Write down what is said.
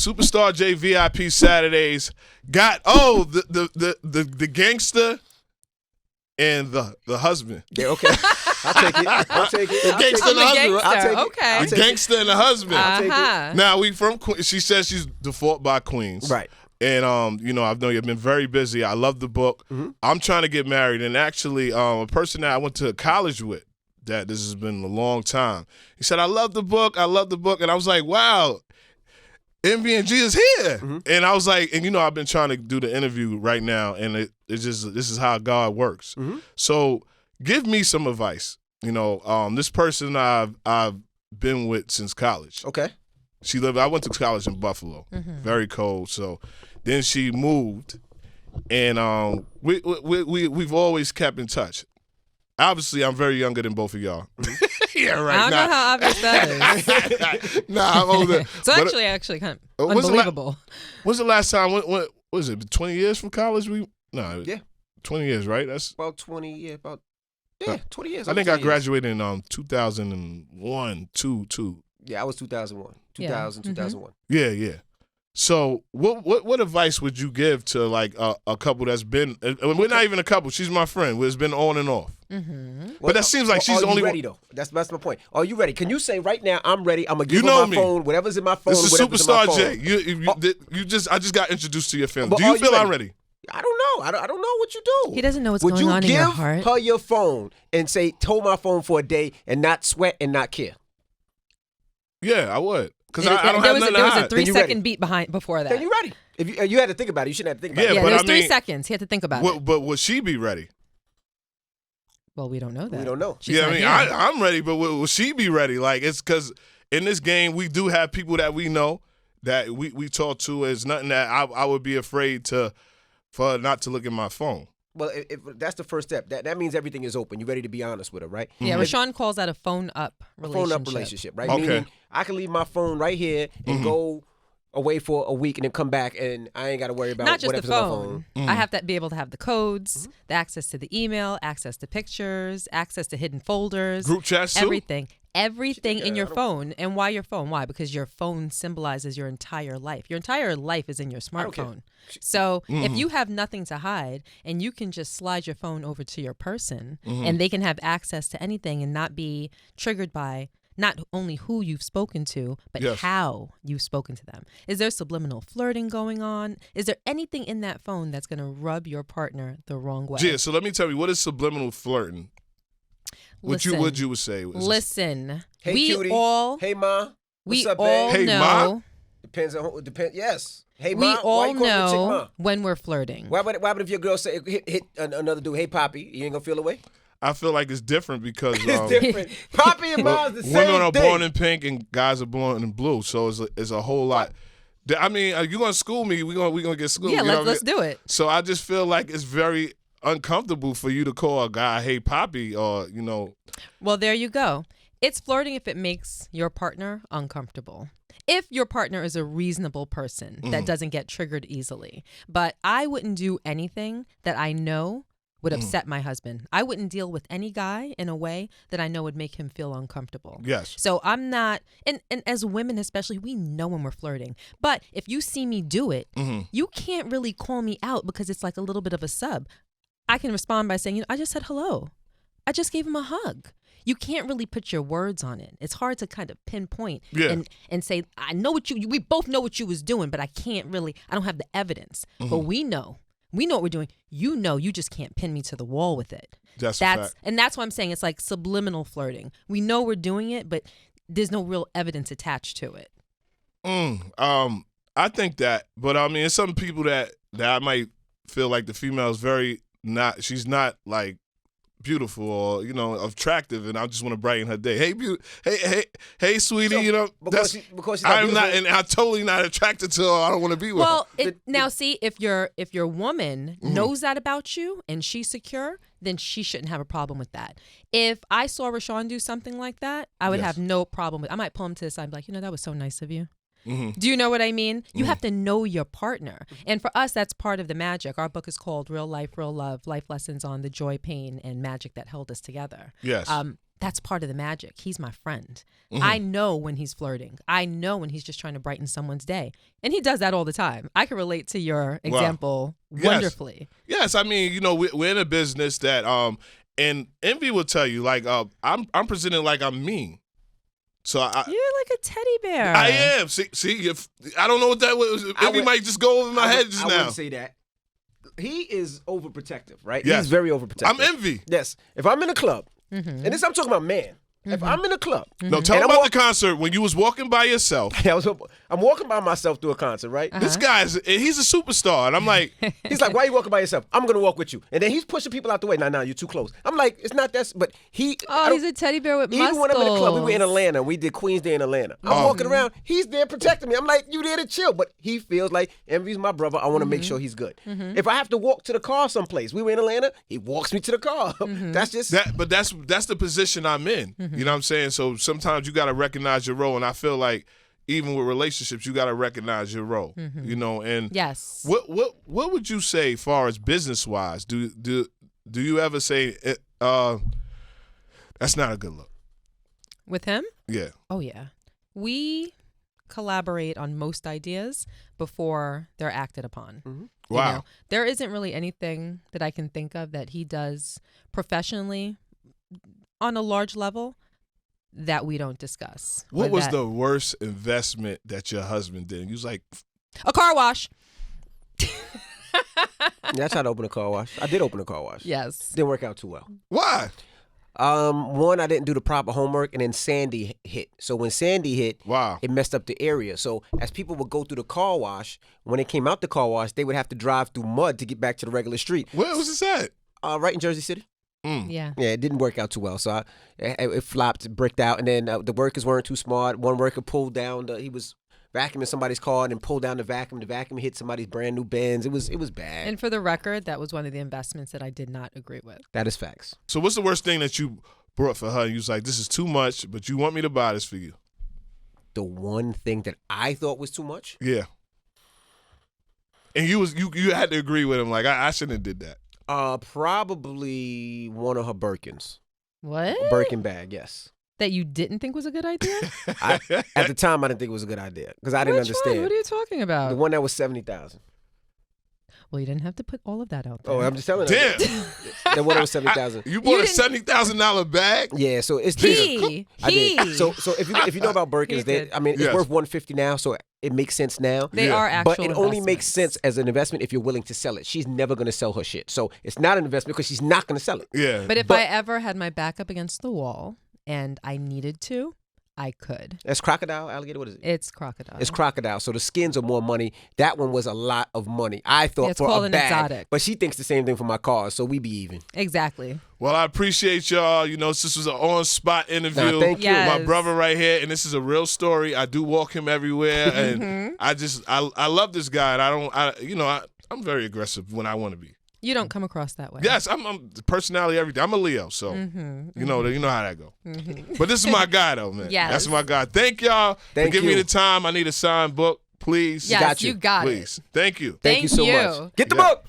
Superstar J VIP Saturdays got the gangster and the husband. Yeah, okay. I'll take it. The gangster and the husband. I'll take it. Okay. The gangster and the husband. I'll take it. Now we from Queens. She says she's default by Queens. Right. And I know you've been very busy. I love the book. Mm-hmm. I'm trying to get married, and actually, a person that I went to college with, that this has been a long time. He said, "I love the book. I love the book," and I was like, "Wow, Envy and Gia is here." Mm-hmm. And I was like, and I've been trying to do the interview right now, and it's just this is how God works. Mm-hmm. So give me some advice. This person I've been with since college. Okay. I went to college in Buffalo, very cold. So then she moved, and we've always kept in touch. Obviously, I'm very younger than both of y'all. Yeah, right. I don't know how obvious that is. Nah, I'm older. So actually kind of unbelievable. When's the last time? What was it? 20 years from college? Yeah. 20 years, right? That's about 20 years. 20 years. I think I graduated in 2001, 2. Yeah, I was 2001. 2001. Yeah. So what advice would you give to like a couple that's been? We're not even a couple. She's my friend. It's been on and off. Mm-hmm. But that seems like she's the only ready though. That's my point. Are you ready? Can you say right now I'm ready? I'm gonna give her my phone. Whatever's in my phone. This is Superstar J. I just got introduced to your family. Do you feel I'm ready? I don't know. I don't know what you do. He doesn't know what's going on in your heart. Would you give her your phone and say, hold my phone for a day and not sweat and not care? Yeah, I would. Because I don't have nothing to There hide. was a 3-second beat before that. Then you're ready. If you had to think about it, you shouldn't have to think about it. Yeah, there was 3 seconds. He had to think about it. But would she be ready? Well, we don't know that. We don't know. She's I'm ready, but will she be ready? Like, it's because in this game, we do have people that we know that we talk to. It's nothing that I would be afraid for not to look at my phone. Well, if that's the first step. That means everything is open. You're ready to be honest with her, right? Yeah, Rashawn calls that a phone-up relationship. Phone-up relationship, right? Okay. Meaning I can leave my phone right here and go away for a week and then come back and I ain't got to worry about not just whatever's the on phone. my phone. I have to be able to have the codes, the access to the email, access to pictures, access to hidden folders, group chats too? Everything in your phone. And why your phone? Why? Because your phone symbolizes your entire life. Your entire life is in your smartphone. So if you have nothing to hide and you can just slide your phone over to your person and they can have access to anything and not be triggered by not only who you've spoken to, but how you've spoken to them. Is there subliminal flirting going on? Is there anything in that phone that's going to rub your partner the wrong way? Yeah, so let me tell you, what is subliminal flirting? What you would say? Listen. Hey, we cutie. all. Hey, Ma. What's up, all babe? Hey, know. Ma? Depends. Yes. Hey, We Ma. Why all you calling your chick know Ma? when we're flirting. Why would if your girl say hit another dude? Hey, Poppy. You ain't gonna feel away. I feel like it's different because It's different. Poppy and Ma's the same thing. women are born in pink and guys are born in blue, so it's a whole lot. I mean, you're gonna school me. We're gonna get schooled. Yeah, you know let's do it. So I just feel like it's very uncomfortable for you to call a guy "Hey, Poppy" or Well, there you go. It's flirting if it makes your partner uncomfortable. If your partner is a reasonable person that doesn't get triggered easily. But I wouldn't do anything that I know would upset my husband. I wouldn't deal with any guy in a way that I know would make him feel uncomfortable. Yes. So I'm not, and as women especially, we know when we're flirting. But if you see me do it, you can't really call me out because it's like a little bit of a sub. I can respond by saying, I just said hello. I just gave him a hug. You can't really put your words on it. It's hard to kind of pinpoint and say, I know we both know what you was doing, but I don't have the evidence. But we know what we're doing. You just can't pin me to the wall with it. That's a fact. And that's why I'm saying it's like subliminal flirting. We know we're doing it, but there's no real evidence attached to it. I think that, but I mean, it's some people that I might feel like the female is she's not like beautiful or attractive, and I just want to brighten her day. Hey, sweetie, So, because she's not I'm not, and I'm totally not attracted to her. I don't want to be with her. Well, now see, if your woman knows that about you and she's secure, then she shouldn't have a problem with that. If I saw Rashawn do something like that, I would have no problem with. I might pull him to the side and be like, that was so nice of you. Do you know what I mean? You have to know your partner. And for us, that's part of the magic. Our book is called Real Life, Real Love, Life Lessons on the Joy, Pain, and Magic That Held Us Together. Yes. that's part of the magic. He's my friend. Mm-hmm. I know when he's flirting. I know when he's just trying to brighten someone's day. And he does that all the time. I can relate to your example wonderfully. Yes, I mean, we're in a business that and Envy will tell you, like, I'm presenting like I'm mean. So You're like a teddy bear. I am. See, if I don't know what that was. Envy might just go over my head just now. I wouldn't say that. He is overprotective, right? Yes. He's very overprotective. I'm Envy. Yes. If I'm in a club, and this I'm talking about man. If I'm in a club. No, tell me about the concert when you was walking by yourself. I'm walking by myself through a concert, right? This he's a superstar. And I'm like. He's like, why are you walking by yourself? I'm going to walk with you. And then he's pushing people out the way. Nah, you're too close. I'm like, it's not that. But he. He's a teddy bear with muscles. Even when I'm in the club, we were in Atlanta. We did Queen's Day in Atlanta. I'm walking around. He's there protecting me. I'm like, you there to chill. But he feels like Envy's my brother. I want to make sure he's good. If I have to walk to the car someplace, we were in Atlanta, he walks me to the car. That's just. But that's the position I'm in. You know what I'm saying? So sometimes you got to recognize your role. And I feel like even with relationships, you got to recognize your role. And yes. What would you say, far as business wise? Do you ever say that's not a good look with him? Yeah. Oh yeah. We collaborate on most ideas before they're acted upon. Wow. There isn't really anything that I can think of that he does professionally on a large level that we don't discuss. What was the worst investment that your husband did? He was like, a car wash. Yeah, I tried to open a car wash. I did open a car wash. Yes. Didn't work out too well. Why? One, I didn't do the proper homework, and then Sandy hit. So when Sandy hit, it messed up the area. So as people would go through the car wash, when they came out the car wash, they would have to drive through mud to get back to the regular street. Where was this at? Right in Jersey City. Yeah. Yeah, it didn't work out too well. So it flopped, bricked out, and then the workers weren't too smart. One worker pulled down he was vacuuming somebody's car and then pulled down the vacuum. The vacuum hit somebody's brand new Benz. It was bad. And for the record, that was one of the investments that I did not agree with. That is facts. So what's the worst thing that you brought for her? You was like, this is too much, but you want me to buy this for you. The one thing that I thought was too much? Yeah. And you had to agree with him. Like, I shouldn't have did that. Probably one of her Birkins. What? A Birkin bag, yes. That you didn't think was a good idea? At the time, I didn't think it was a good idea because I didn't understand. One? What are you talking about? The one that was $70,000. Well, you didn't have to put all of that out there. Oh, I'm just telling you. Damn. The one that was $70,000. You bought a $70,000 bag? Yeah, so it's I did. So if you know about Birkins, it's worth $150 now, so it makes sense now. They are actual But it only makes sense as an investment if you're willing to sell it. She's never going to sell her shit. So it's not an investment because she's not going to sell it. Yeah. But if I ever had my back up against the wall and I needed to, I could. That's crocodile, alligator, what is it? It's crocodile. It's crocodile. So the skins are more money. That one was a lot of money. I thought it's for called a an bag. exotic. But she thinks the same thing for my car, so we be even. Exactly. Well, I appreciate y'all. This was an on-spot interview. Nah, thank you. Yes. My brother right here, and this is a real story. I do walk him everywhere, and I love this guy, and I'm very aggressive when I want to be. You don't come across that way. Yes, I'm personality every day. I'm a Leo, so you know how that go. But this is my guy, though, man. Yes. That's my guy. Thank y'all for giving me the time. I need a signed book, please. Yes, you got it. Please. Thank you. Thank you so much. Get the book.